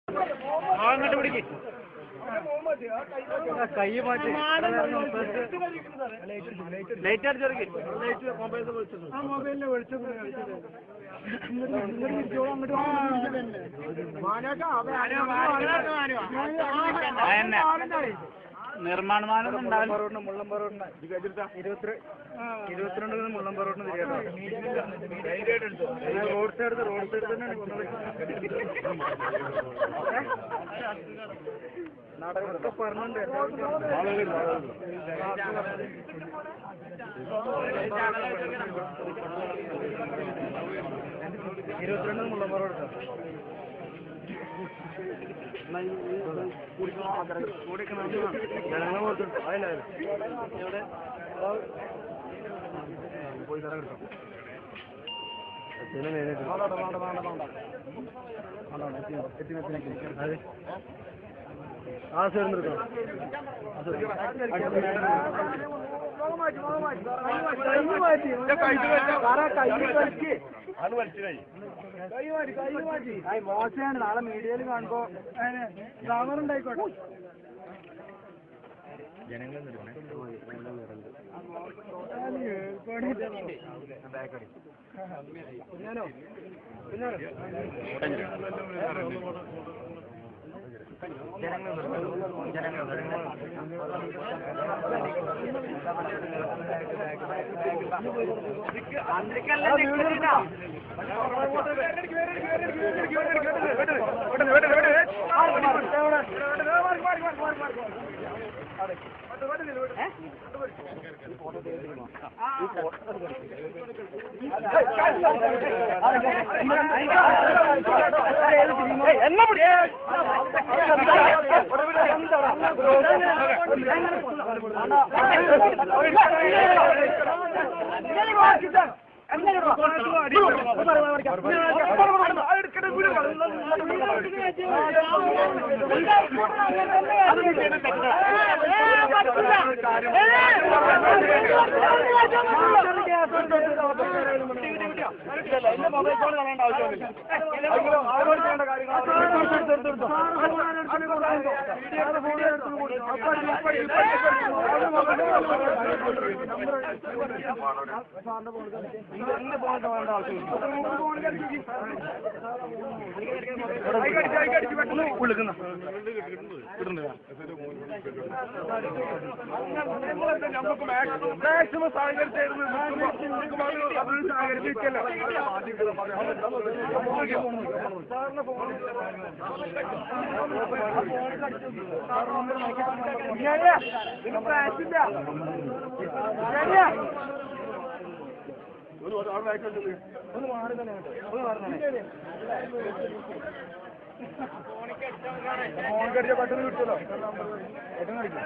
അങ്ങോട്ട് പിടിക്ക് കൈ മാറ്റി ലൈറ്റ് അടിച്ചിറക്കി മൊബൈലിനെ വിളിച്ചു നിർമ്മാണമാനം മുള്ളംപറോട്ടിന് 22 മുള്ളംപറോട്ടിന് റോഡ് സൈഡ് തന്നെയാണ് നാടകമൊക്കെ പറഞ്ഞുണ്ട് 22 മുള്ളംപറോട്ട് ജനങ്ങളെ കൊടുത്തിട്ട് അതിലായാലും ഇവിടെ പോയി തരം കിട്ടും അതെ ആ ചേർന്നെടുക്കണം മോശമാണ് നാളെ മീഡിയയിൽ കാണുമ്പോ ഗ്രാമർ ഉണ്ടായിക്കോട്ടെ ജനങ്ങൾ ഞാനോ മൊബൈൽ ഫോൺ കളയേണ്ട ആവശ്യമൊന്നുമില്ല. നമുക്ക് മാക്സിമം സഹകരിച്ചായിരുന്നു സഹകരിപ്പിക്കല്ലോ. ഒന്ന് മാറി തന്നെ ഫോൺ കടിച്ച പെട്ടെന്ന് കിട്ടുമല്ലോ. പെട്ടെന്ന് കഴിക്കും.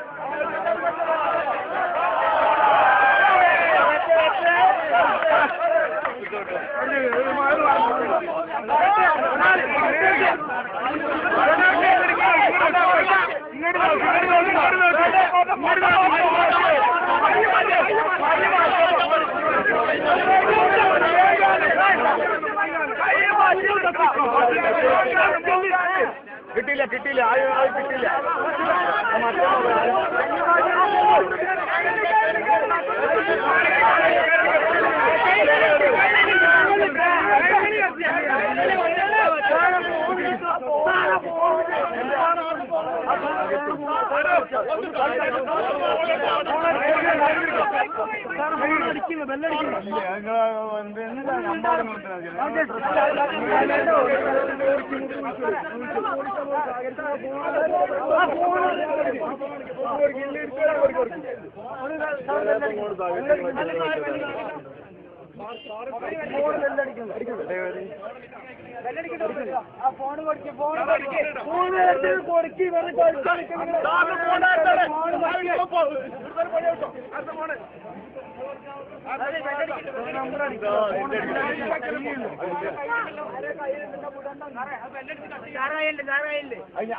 കിട്ടില്ല കിട്ടില്ല കിട്ടില്ല.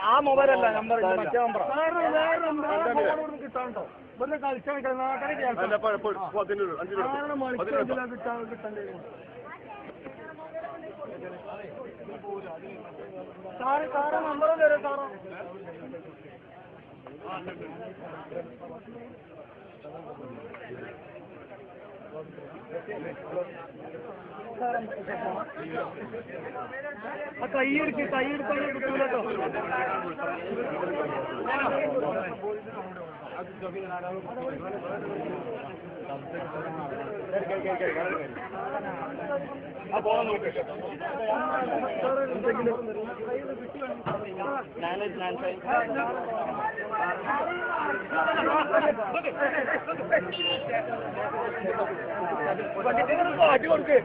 ആ മൊബൈലല്ല നമ്പർ മറ്റേ നമ്പർ കിട്ടാണ്ടോ കളിച്ചാൽ കിട്ടാൻ സാറ് സാറ് നമ്പർ തരും സാറോ ആ കൈയെടുക്ക് കൈയെടുക്കാൻ കിട്ടൂലോ കാട്ടി കൊടുക്ക്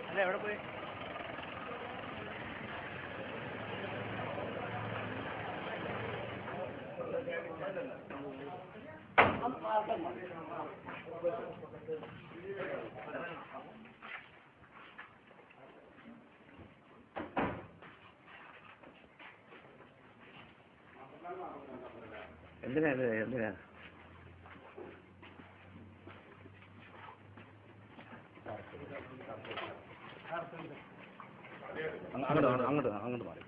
അല്ല എവിടെ പോയി എന്തിനാ എന്തിനാ അങ്ങോട്ട് അങ്ങോട്ട് മാറി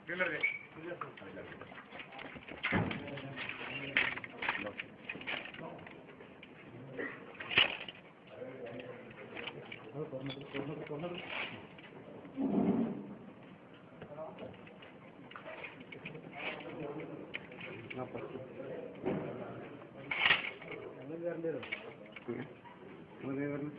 വരണം